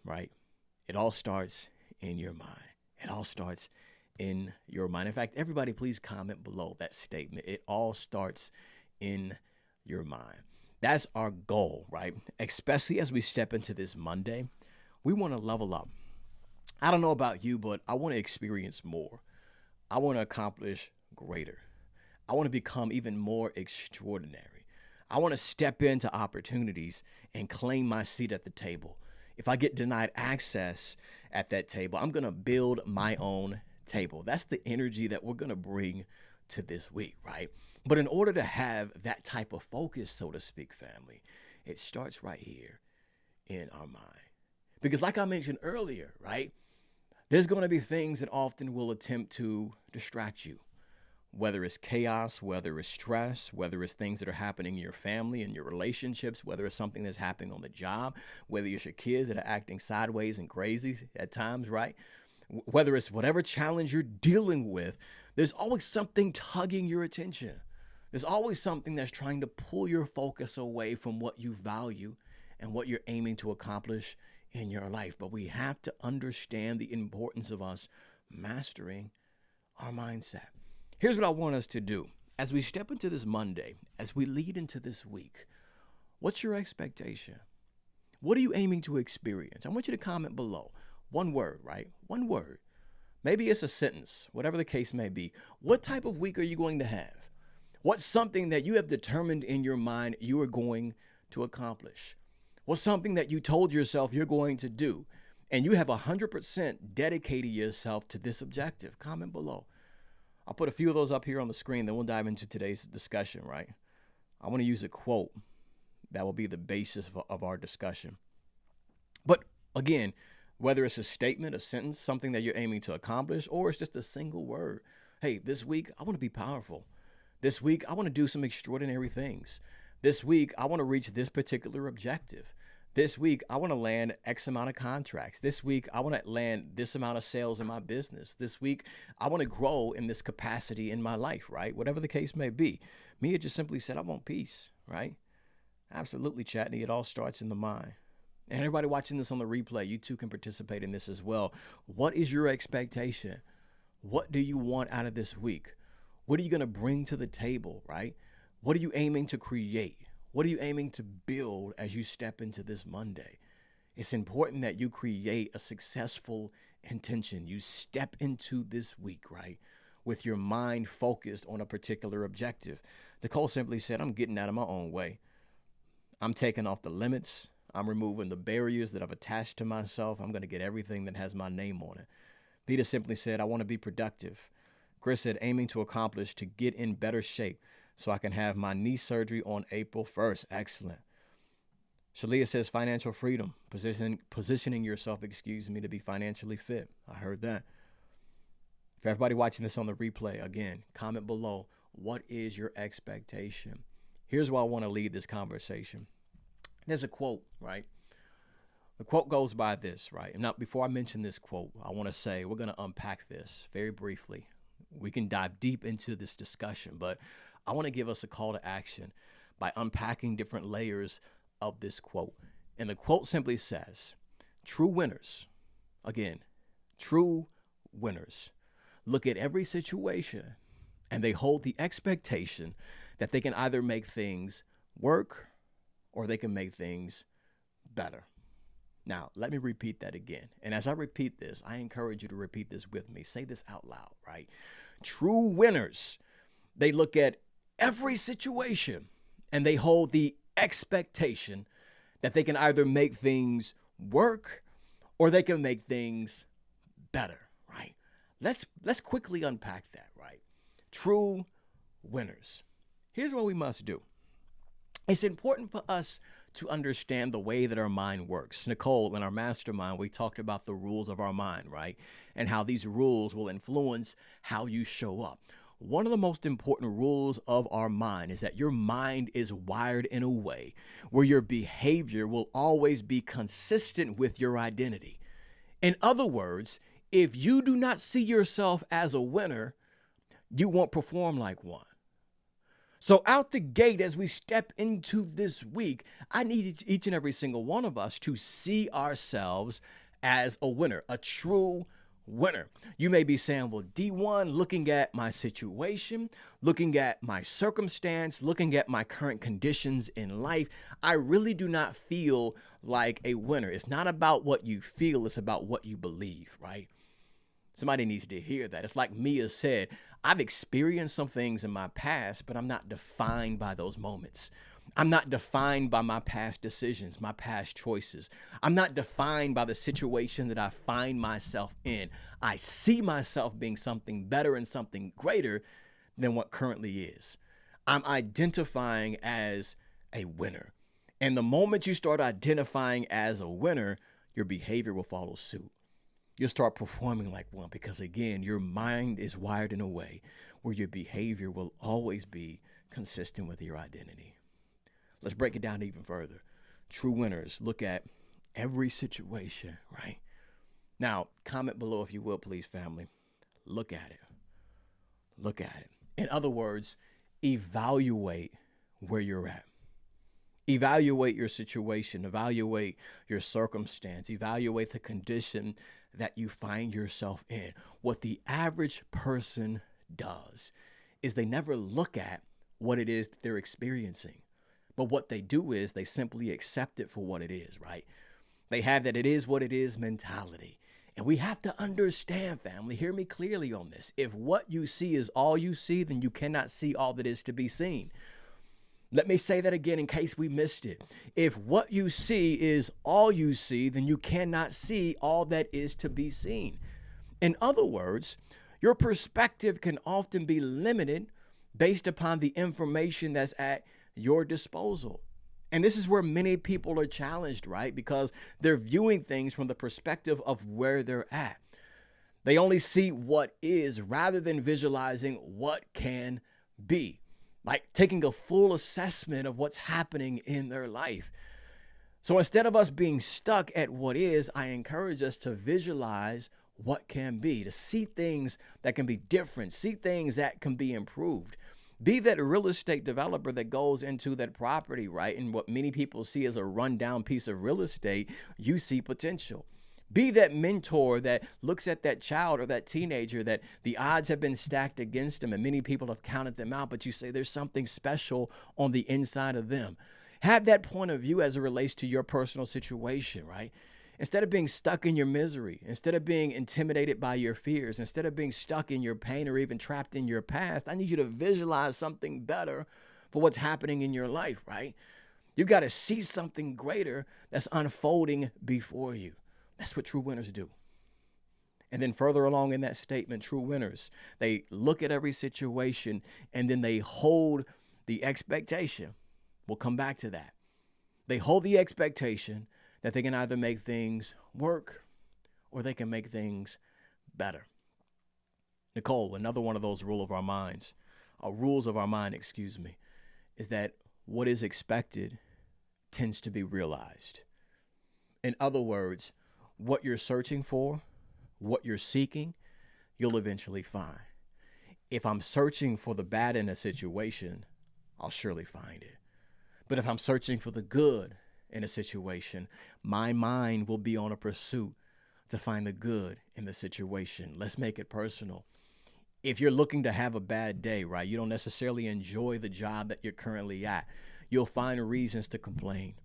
right? It all starts in your mind. It all starts in your mind. In fact, everybody, please comment below that statement. It all starts in your mind. That's our goal, right? Especially as we step into this Monday, we want to level up. I don't know about you, but I want to experience more. I want to accomplish greater. I want to become even more extraordinary. I want to step into opportunities and claim my seat at the table. If I get denied access at that table, I'm going to build my own table. That's the energy that we're going to bring to this week, right? But in order to have that type of focus, so to speak, family, it starts right here in our mind. Because, like I mentioned earlier, right, there's going to be things that often will attempt to distract you, whether it's chaos, whether it's stress, whether it's things that are happening in your family and your relationships, whether it's something that's happening on the job, whether it's your kids that are acting sideways and crazy at times, right? Whether it's whatever challenge you're dealing with, there's always something tugging your attention. There's always something that's trying to pull your focus away from what you value and what you're aiming to accomplish in your life. But we have to understand the importance of us mastering our mindset. Here's what I want us to do. As we step into this Monday, as we lead into this week, what's your expectation? What are you aiming to experience? I want you to comment below. One word, right? One word. Maybe it's a sentence, whatever the case may be. What type of week are you going to have? What's something that you have determined in your mind you are going to accomplish? What's something that you told yourself you're going to do? And you have 100% dedicated yourself to this objective. Comment below. I'll put a few of those up here on the screen, then we'll dive into today's discussion, right? I want to use a quote that will be the basis of our discussion. But again, whether it's a statement, a sentence, something that you're aiming to accomplish, or it's just a single word. Hey, this week, I want to be powerful. This week, I want to do some extraordinary things. This week, I want to reach this particular objective. This week, I want to land X amount of contracts. This week, I want to land this amount of sales in my business. This week, I want to grow in this capacity in my life, right? Whatever the case may be. Mia just simply said, I want peace, right? Absolutely, Chatney. It all starts in the mind. And everybody watching this on the replay, you too can participate in this as well. What is your expectation? What do you want out of this week? What are you going to bring to the table, right? What are you aiming to create? What are you aiming to build as you step into this Monday? It's important that you create a successful intention. You step into this week, right, with your mind focused on a particular objective. Nicole simply said, I'm getting out of my own way. I'm taking off the limits. I'm removing the barriers that I've attached to myself. I'm going to get everything that has my name on it. Peter simply said, I want to be productive. Chris said, aiming to accomplish to get in better shape so I can have my knee surgery on April 1st. Excellent. Shalia says, financial freedom, positioning yourself, to be financially fit. I heard that. For everybody watching this on the replay, again, comment below. What is your expectation? Here's where I want to lead this conversation. There's a quote, right? The quote goes by this, right? Now, before I mention this quote, I want to say we're going to unpack this very briefly. We can dive deep into this discussion, but I want to give us a call to action by unpacking different layers of this quote. And the quote simply says, true winners, again, true winners, look at every situation and they hold the expectation that they can either make things work or they can make things better. Now, let me repeat that again. And as I repeat this, I encourage you to repeat this with me. Say this out loud, right? True winners, they look at every situation and they hold the expectation that they can either make things work or they can make things better, right? Let's quickly unpack that, right? True winners. Here's what we must do. It's important for us to understand the way that our mind works. Nicole, in our mastermind, we talked about the rules of our mind, right? And how these rules will influence how you show up. One of the most important rules of our mind is that your mind is wired in a way where your behavior will always be consistent with your identity. In other words, if you do not see yourself as a winner, you won't perform like one. So out the gate, as we step into this week, I need each and every single one of us to see ourselves as a winner, a true winner. You may be saying, well, D1, looking at my situation, looking at my circumstance, looking at my current conditions in life, I really do not feel like a winner. It's not about what you feel, it's about what you believe, right? Somebody needs to hear that. It's like Mia said, I've experienced some things in my past, but I'm not defined by those moments. I'm not defined by my past decisions, my past choices. I'm not defined by the situation that I find myself in. I see myself being something better and something greater than what currently is. I'm identifying as a winner. And the moment you start identifying as a winner, your behavior will follow suit. You'll start performing like one because, again, your mind is wired in a way where your behavior will always be consistent with your identity. Let's break it down even further. True winners look at every situation, right? Now, comment below if you will, please, family. Look at it. Look at it. In other words, evaluate where you're at. Evaluate your situation, evaluate your circumstance, evaluate the condition that you find yourself in. What the average person does is they never look at what it is that they're experiencing. But what they do is they simply accept it for what it is, right? They have that it is what it is mentality. And we have to understand, family, hear me clearly on this. If what you see is all you see, then you cannot see all that is to be seen. Let me say that again in case we missed it. If what you see is all you see, then you cannot see all that is to be seen. In other words, your perspective can often be limited based upon the information that's at your disposal. And this is where many people are challenged, right? Because they're viewing things from the perspective of where they're at. They only see what is rather than visualizing what can be. Like taking a full assessment of what's happening in their life. So instead of us being stuck at what is, I encourage us to visualize what can be, to see things that can be different, see things that can be improved. Be that real estate developer that goes into that property, right? And what many people see as a rundown piece of real estate, you see potential. Be that mentor that looks at that child or that teenager that the odds have been stacked against them and many people have counted them out, but you say there's something special on the inside of them. Have that point of view as it relates to your personal situation, right? Instead of being stuck in your misery, instead of being intimidated by your fears, instead of being stuck in your pain or even trapped in your past, I need you to visualize something better for what's happening in your life, right? You got to see something greater that's unfolding before you. That's what true winners do. And then further along in that statement, true winners, they look at every situation and then they hold the expectation. We'll come back to that. They hold the expectation that they can either make things work or they can make things better. Nicole, another one of those rules of our mind, is that what is expected tends to be realized. In other words, what you're searching for, what you're seeking, you'll eventually find. If I'm searching for the bad in a situation, I'll surely find it. But if I'm searching for the good in a situation, my mind will be on a pursuit to find the good in the situation. Let's make it personal. If you're looking to have a bad day, right, you don't necessarily enjoy the job that you're currently at, you'll find reasons to complain.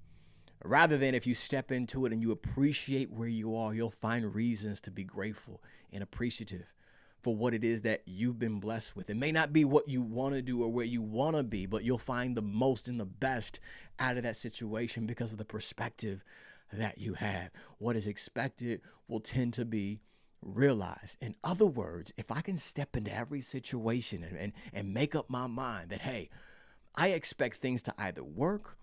Rather than if you step into it and you appreciate where you are, you'll find reasons to be grateful and appreciative for what it is that you've been blessed with. It may not be what you want to do or where you want to be, but you'll find the most and the best out of that situation because of the perspective that you have. What is expected will tend to be realized. In other words, if I can step into every situation and make up my mind that, hey, I expect things to either work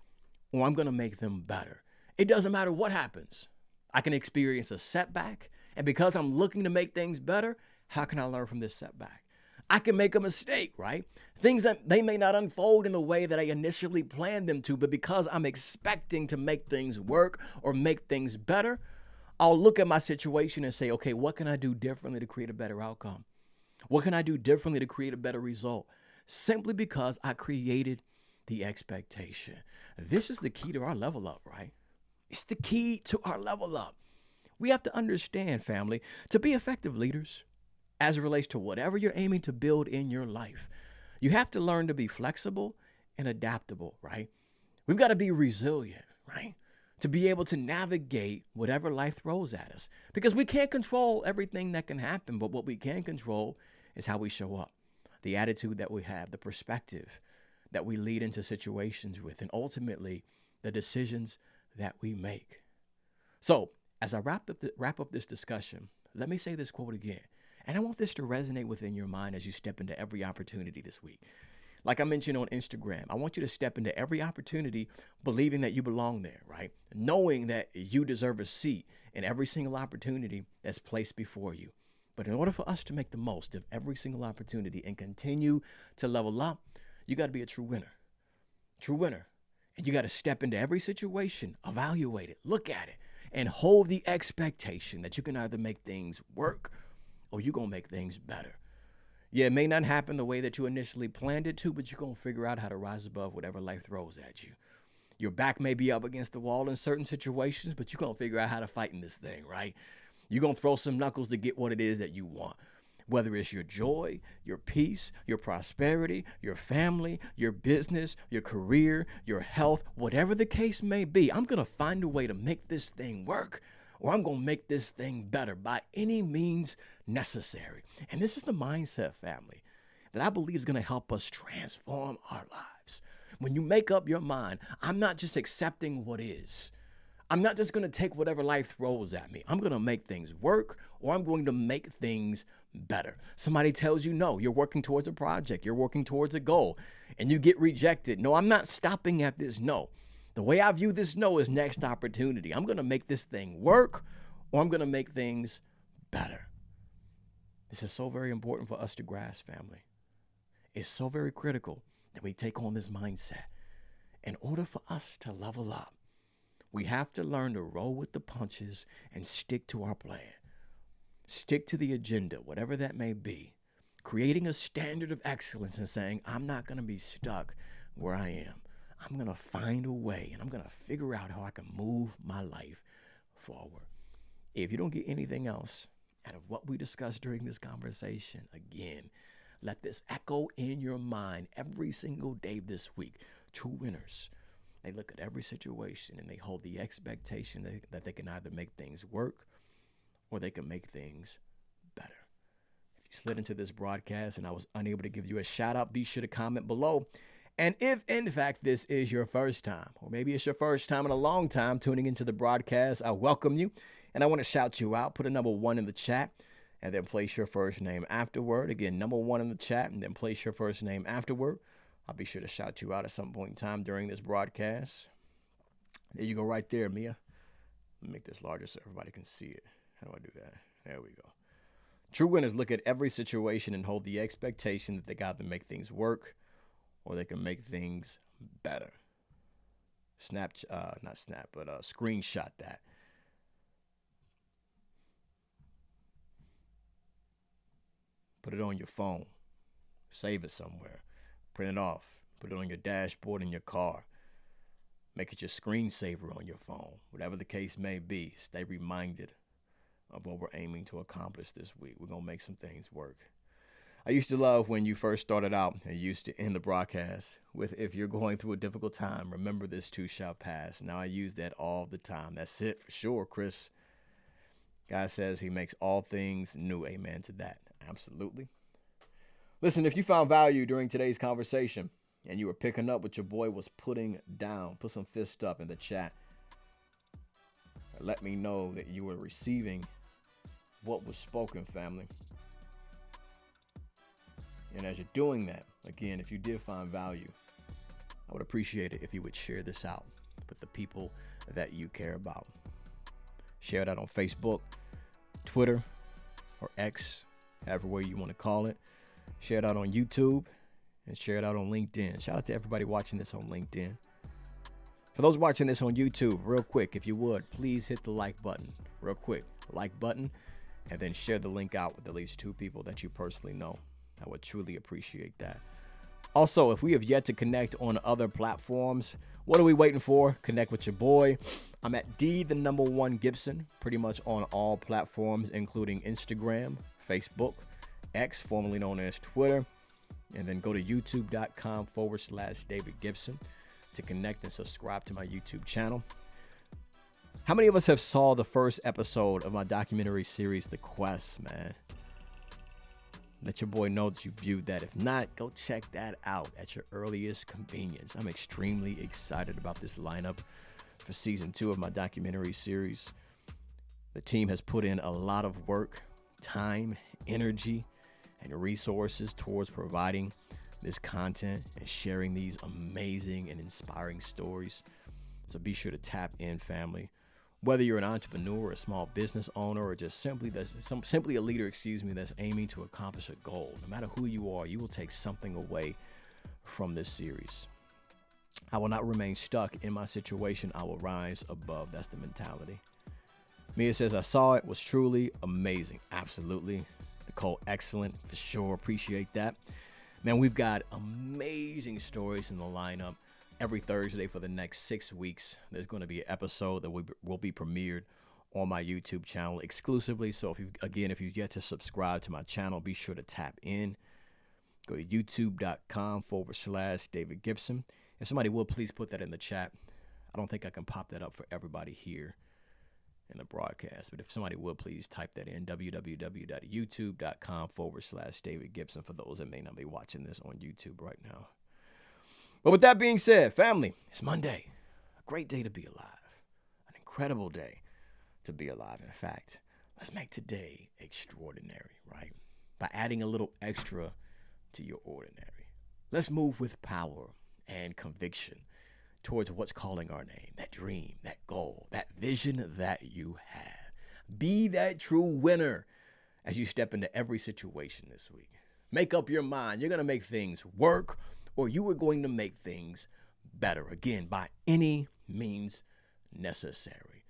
or I'm going to make them better. It doesn't matter what happens. I can experience a setback, and because I'm looking to make things better, how can I learn from this setback? I can make a mistake, right? Things that they may not unfold in the way that I initially planned them to, but because I'm expecting to make things work or make things better, I'll look at my situation and say, okay, what can I do differently to create a better outcome? What can I do differently to create a better result? simply because I created the expectation. This is the key to our level up, right? It's the key to our level up. We have to understand, family, to be effective leaders as it relates to whatever you're aiming to build in your life. You have to learn to be flexible and adaptable, right? We've got to be resilient, right? To be able to navigate whatever life throws at us. Because we can't control everything that can happen, but what we can control is how we show up, the attitude that we have, the perspective that we lead into situations with, and ultimately the decisions that we make. So, as I wrap up this discussion, let me say this quote again. And I want this to resonate within your mind as you step into every opportunity this week. Like I mentioned on Instagram, I want you to step into every opportunity believing that you belong there, right? Knowing that you deserve a seat in every single opportunity that's placed before you. But in order for us to make the most of every single opportunity and continue to level up, you got to be a true winner. True winner. And you got to step into every situation, evaluate it, look at it, and hold the expectation that you can either make things work or you're going to make things better. Yeah, it may not happen the way that you initially planned it to, but you're going to figure out how to rise above whatever life throws at you. Your back may be up against the wall in certain situations, but you're going to figure out how to fight in this thing, right? You're going to throw some knuckles to get what it is that you want. Whether it's your joy, your peace, your prosperity, your family, your business, your career, your health, whatever the case may be, I'm going to find a way to make this thing work, or I'm going to make this thing better by any means necessary. And this is the mindset, family, that I believe is going to help us transform our lives. When you make up your mind, I'm not just accepting what is. I'm not just going to take whatever life throws at me. I'm going to make things work, or I'm going to make things better. Somebody tells you no, you're working towards a project, you're working towards a goal, and you get rejected. No, I'm not stopping at this no. The way I view this no is next opportunity. I'm going to make this thing work, or I'm going to make things better. This is so very important for us to grasp, family. It's so very critical that we take on this mindset. In order for us to level up, we have to learn to roll with the punches and stick to our plan. Stick to the agenda, whatever that may be. Creating a standard of excellence and saying, I'm not going to be stuck where I am. I'm going to find a way, and I'm going to figure out how I can move my life forward. If you don't get anything else out of what we discussed during this conversation, again, let this echo in your mind every single day this week. True winners, they look at every situation and they hold the expectation that they can either make things work or they can make things better. If you slid into this broadcast and I was unable to give you a shout out, be sure to comment below. And if, in fact, this is your first time, or maybe it's your first time in a long time tuning into the broadcast, I welcome you, and I want to shout you out. Put a number 1 in the chat, and then place your first name afterward. Again, number 1 in the chat, and then place your first name afterward. I'll be sure to shout you out at some point in time during this broadcast. There you go right there, Mia. Let me make this larger so everybody can see it. How do I do that? There we go. True winners look at every situation and hold the expectation that they got to make things work, or they can make things better. Screenshot that. Put it on your phone. Save it somewhere. Print it off. Put it on your dashboard in your car. Make it your screensaver on your phone. Whatever the case may be, stay reminded of what we're aiming to accomplish this week. We're going to make some things work. I used to love when you first started out and used to end the broadcast with, if you're going through a difficult time, remember this too shall pass. Now I use that all the time. That's it for sure, Chris. God says he makes all things new. Amen to that. Absolutely. Listen, if you found value during today's conversation and you were picking up what your boy was putting down, put some fist up in the chat. Let me know that you were receiving what was spoken, family. And as you're doing that, again, if you did find value, I would appreciate it if you would share this out with the people that you care about. Share it out on Facebook, Twitter, or X, however way you want to call it. Share it out on YouTube and share it out on LinkedIn. Shout out to everybody watching this on LinkedIn. For those watching this on YouTube, real quick, if you would, please hit the like button. Real quick, like button, and then share the link out with at least 2 people that you personally know. I would truly appreciate that. Also, if we have yet to connect on other platforms, what are we waiting for? Connect with your boy. I'm at the #1 Gibson, pretty much on all platforms, including Instagram, Facebook, X, formerly known as Twitter, and then go to youtube.com/David Gibson to connect and subscribe to my YouTube channel. How many of us have saw the first episode of my documentary series, The Quest, man? Let your boy know that you viewed that. If not, go check that out at your earliest convenience. I'm extremely excited about this lineup for season 2 of my documentary series. The team has put in a lot of work, time, energy, and resources towards providing this content and sharing these amazing and inspiring stories. So be sure to tap in, family. Whether you're an entrepreneur, a small business owner, or just simply a leader, that's aiming to accomplish a goal, no matter who you are, you will take something away from this series. I will not remain stuck in my situation. I will rise above. That's the mentality. Mia says, I saw it, was truly amazing. Absolutely. Nicole, excellent for sure. Appreciate that. Man, we've got amazing stories in the lineup. Every Thursday for the next 6 weeks, there's going to be an episode that will be premiered on my YouTube channel exclusively. So if you've yet to subscribe to my channel, be sure to tap in. Go to youtube.com/David Gibson. If somebody will, please put that in the chat. I don't think I can pop that up for everybody here in the broadcast, but if somebody will, please type that in, www.youtube.com/David Gibson, for those that may not be watching this on YouTube right now. But with that being said, family, it's Monday. A great day to be alive. An incredible day to be alive. In fact, let's make today extraordinary, right? By adding a little extra to your ordinary. Let's move with power and conviction towards what's calling our name, that dream, that goal, that vision that you have. Be that true winner as you step into every situation this week. Make up your mind. You're going to make things work, or you are going to make things better, again, by any means necessary.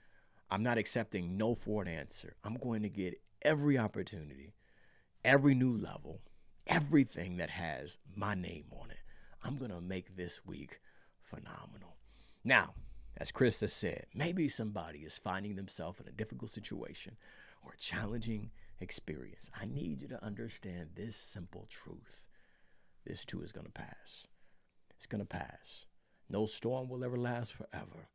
I'm not accepting no for an answer. I'm going to get every opportunity, every new level, everything that has my name on it. I'm going to make this week phenomenal. Now, as Chris has said, maybe somebody is finding themselves in a difficult situation or a challenging experience. I need you to understand this simple truth. This too is going to pass. It's going to pass. No storm will ever last forever.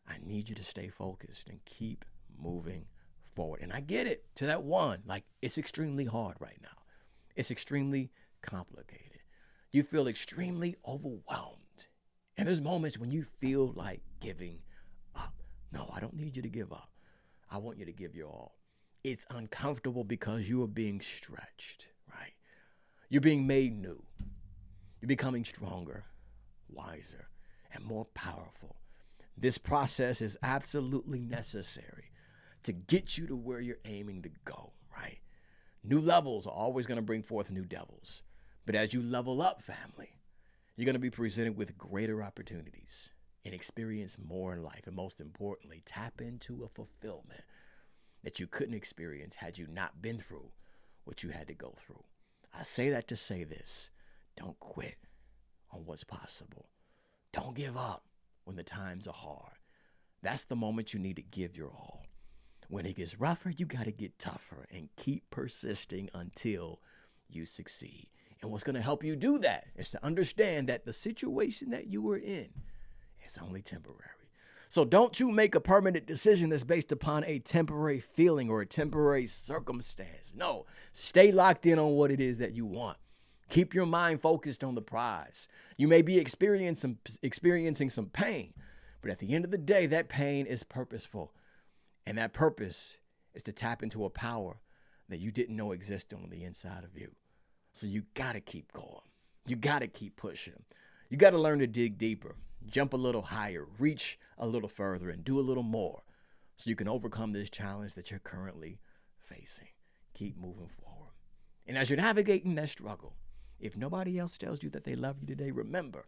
I need you to stay focused and keep moving forward. And I get it to that one. Like, it's extremely hard right now. It's extremely complicated. You feel extremely overwhelmed. And there's moments when you feel like giving up. No, I don't need you to give up. I want you to give your all. It's uncomfortable because you are being stretched, right? You're being made new. You're becoming stronger, wiser, and more powerful. This process is absolutely necessary to get you to where you're aiming to go, right? New levels are always going to bring forth new devils. But as you level up, family, you're going to be presented with greater opportunities and experience more in life. And most importantly, tap into a fulfillment that you couldn't experience had you not been through what you had to go through. I say that to say this. Don't quit on what's possible. Don't give up when the times are hard. That's the moment you need to give your all. When it gets rougher, you got to get tougher and keep persisting until you succeed. And what's going to help you do that is to understand that the situation that you are in is only temporary. So don't you make a permanent decision that's based upon a temporary feeling or a temporary circumstance. No, stay locked in on what it is that you want. Keep your mind focused on the prize. You may be experiencing some pain, but at the end of the day, that pain is purposeful. And that purpose is to tap into a power that you didn't know existed on the inside of you. So you got to keep going. You got to keep pushing. You got to learn to dig deeper, jump a little higher, reach a little further, and do a little more so you can overcome this challenge that you're currently facing. Keep moving forward. And as you're navigating that struggle, if nobody else tells you that they love you today, remember,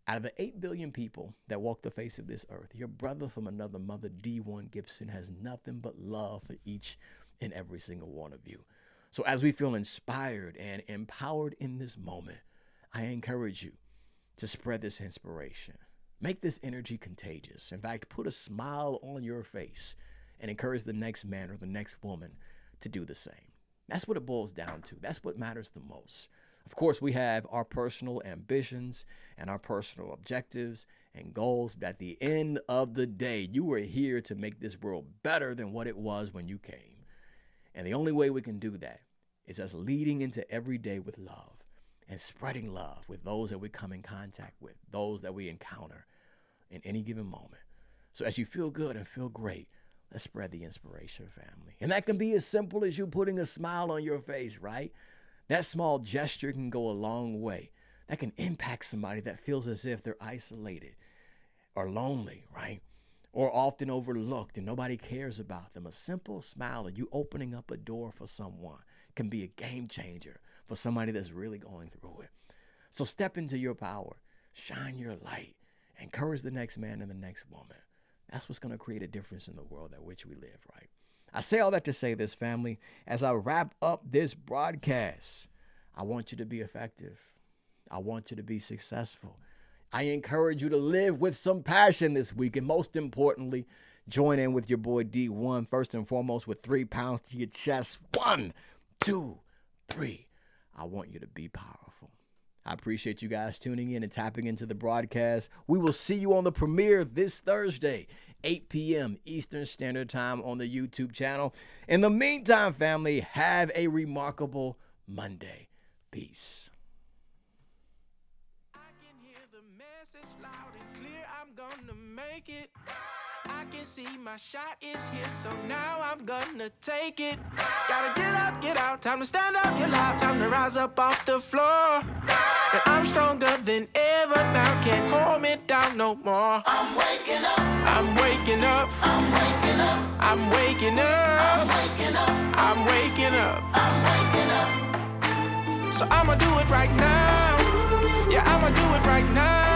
out of the 8 billion people that walk the face of this earth, your brother from another mother, D1 Gibson, has nothing but love for each and every single one of you. So as we feel inspired and empowered in this moment, I encourage you to spread this inspiration. Make this energy contagious. In fact, put a smile on your face and encourage the next man or the next woman to do the same. That's what it boils down to. That's what matters the most. Of course, we have our personal ambitions and our personal objectives and goals, but at the end of the day, you are here to make this world better than what it was when you came. And the only way we can do that is us leading into every day with love and spreading love with those that we come in contact with, those that we encounter in any given moment. So as you feel good and feel great, let's spread the inspiration, family. And that can be as simple as you putting a smile on your face, right? That small gesture can go a long way. That can impact somebody that feels as if they're isolated or lonely, right? Or often overlooked and nobody cares about them. A simple smile and you opening up a door for someone can be a game changer for somebody that's really going through it. So step into your power, shine your light, encourage the next man and the next woman. That's what's going to create a difference in the world at which we live, right? I say all that to say this, family. As I wrap up this broadcast, I want you to be effective. I want you to be successful. I encourage you to live with some passion this week. And most importantly, join in with your boy D1, first and foremost, with 3 pounds to your chest. 1, 2, 3. I want you to be powerful. I appreciate you guys tuning in and tapping into the broadcast. We will see you on the premiere this Thursday, 8 p.m. Eastern Standard Time on the YouTube channel. In the meantime, family, have a remarkable Monday. Peace. I can hear the message loud and clear. I'm gonna make it. I can see my shot is here, so now I'm gonna take it. Gotta get up, get out, time to stand up, get loud, time to rise up off the floor. And I'm stronger than ever now, can't hold me down no more. I'm waking up. I'm waking up. I'm waking up. I'm waking up. I'm waking up. I'm waking up. I'm waking up. So I'ma do it right now. Yeah, I'ma do it right now.